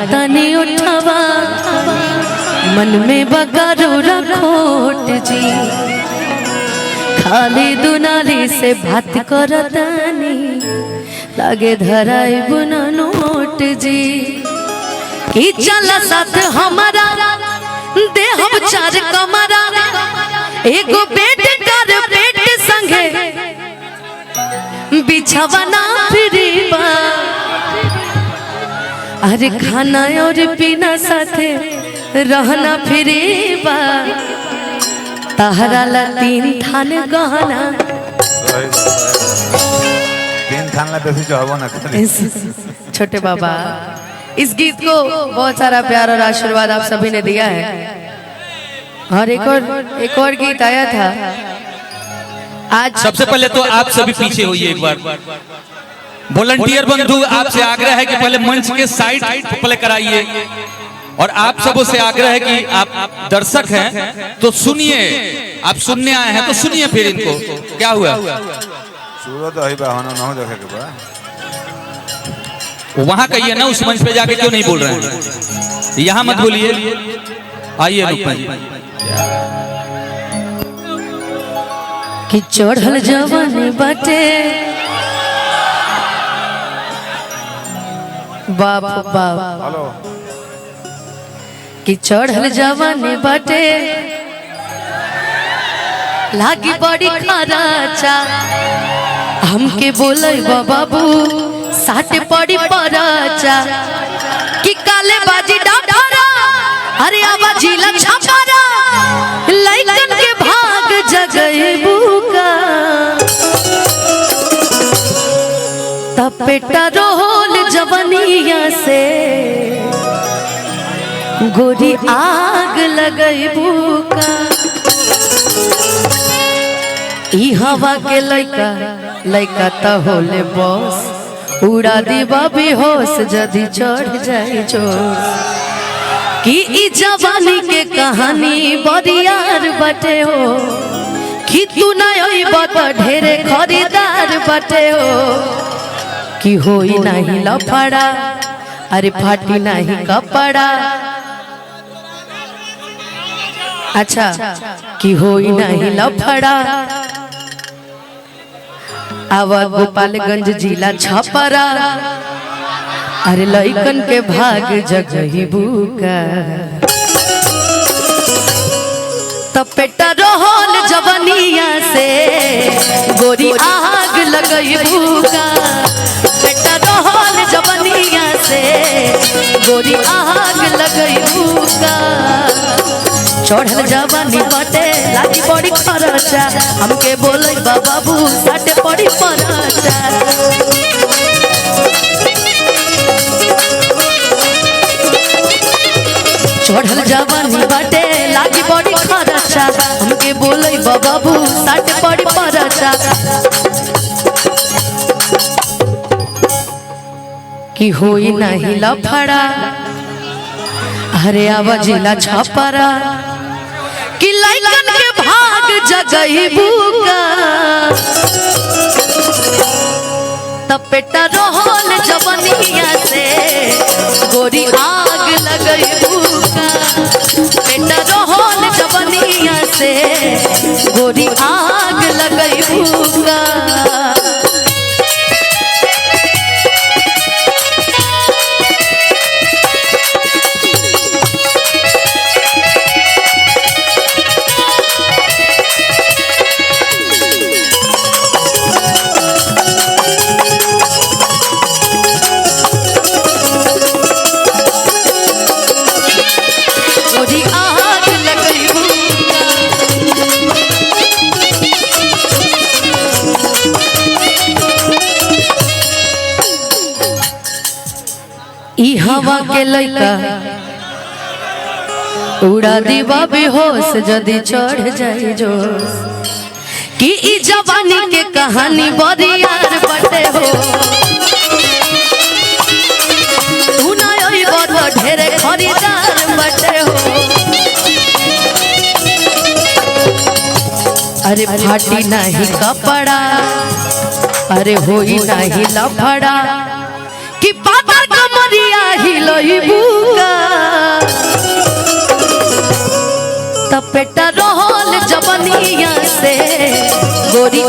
तनी उठवा मन में बगारो रखोट जी, खाली दुनाली से बात करतानी लागे धराई बुना नोट जी। कि चला साथ हमारा दे हम चार कमरा, एगो बेड कर बेड संगे बिछावना फिरीबा। अरे खाना और पीना साथे रहना फिरीबा, तहरा ला तीन थान गहना। तीन थान ला बेसी जो ना छोटे बाबा, इस गीत को बहुत सारा प्यार और आशीर्वाद आप सभी ने दिया है। और एक और गीत आया था आज। सबसे पहले तो आप सभी पीछे होइए एक बार। वॉलंटियर बंधु आपसे आग्रह है कि पहले मंच के साइड प्ले कराइए, और आप सबों से आग्रह है कि आप दर्शक हैं तो सुनिए, आप सुनने आए हैं तो सुनिए फिर इनको क्या हुआ। वहां कहिए ना, उस मंच पे जाके क्यों नहीं बोल रहे हैं, यहाँ मत बोलिए। आइए रुपा जी। कि चढ़ल जवानी बाटे बाप बाप, कि चढ़ल जवानी बाटे लागी बड़ी खराचा। हमके बोले बाबू साटे पड़ी पराचा, कि काले बाजी डाफरा अरे आवाजी लछापरा, लइकन के भाग जगए बुका। तपेटा रोल जवनिया से गोरी आग लगई बुका। ई हवा के लइका लइका त होले बस, उड़ा दीबा बेहोश जदी चढ़ जाए जोश। कि ई जवानी के कहानी बरियार बटे हो, कि तू ना होइबा त ढेरे खरीदार बटे हो। कि होई नहीं लफड़ा अरे फाटी नहीं कपड़ा, अच्छा कि होई नहीं लफड़ा। आवा गोपालगंज जिला छपरा, अरे लइकन के भाग जगही बुका। तपेटा रोहल जवनिया से गोरी आग लगई बुका। पेटा रोहल जवनिया से गोरी आग लगई बुका। चढ़ल जवानी बाटे लागी बड़ी खर्चा, हमके बोले बाबू साटे पड़ी पराचा। चढ़ल जवानी बाटे लागी बड़ी खर्चा, हमके बोले बाबू साटे पड़ी पराचा। कि होई नहीं लफड़ा अरे आवाजिला छपरा, कि लइकन के भाग जगही बुका। तपेटा रोहल जवनिया से गोरी आग लगई बुका। पेटा रोहल जवनिया से गोरी आग लगई बुका। ई हवा के लइका उड़ा दीबा बेहोश जदी चढ़ जाए जोश। कि ई जवानी के कहानी बरियार बटे हो, तू ना होइबा त ढेरे खरीदार बटे हो। अरे फाटी नहीं कपड़ा अरे होई नहीं लफड़ा कि पाता कमरिया हिलोई बुका तपेटा रहल जबनिया से गोरी